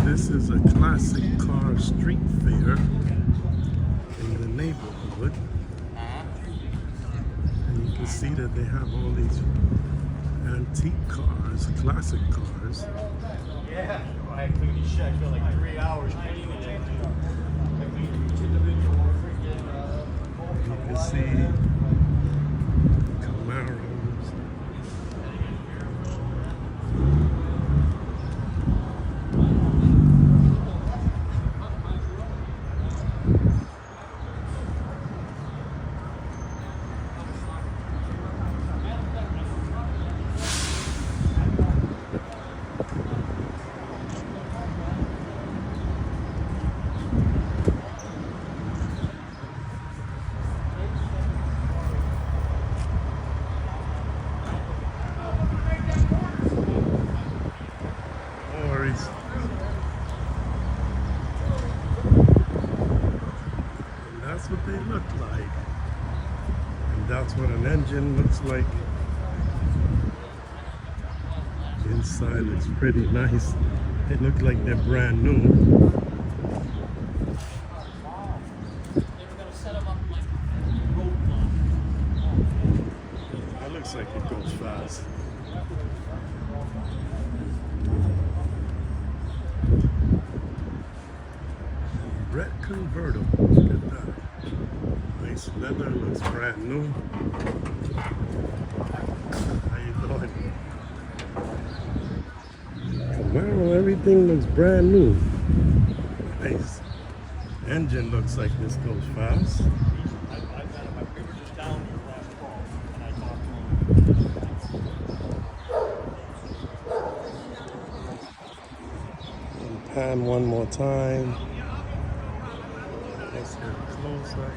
This is a classic car street fair in the neighborhood. And you can see that they have all these antique cars, classic cars. Yeah, I cleaned the shed for like 3 hours cleaning it. You can see Camaros. And that's what they look like. And that's what an engine looks like. The inside looks pretty nice. They look like they're brand new. That looks like it goes fast. Red convertible, look at that. Nice leather, looks brand new. How you doing? Camaro, everything looks brand new. Nice. Engine looks like this goes fast. And pan one more time. Let's get closer.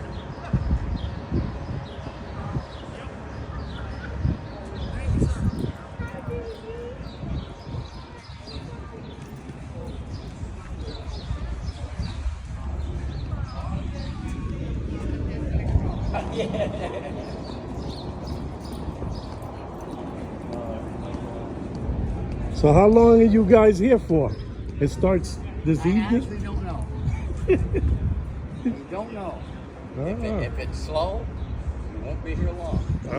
So how long are you guys here for? It starts this evening? I actually don't know. You don't know. If it's slow, you won't be here long.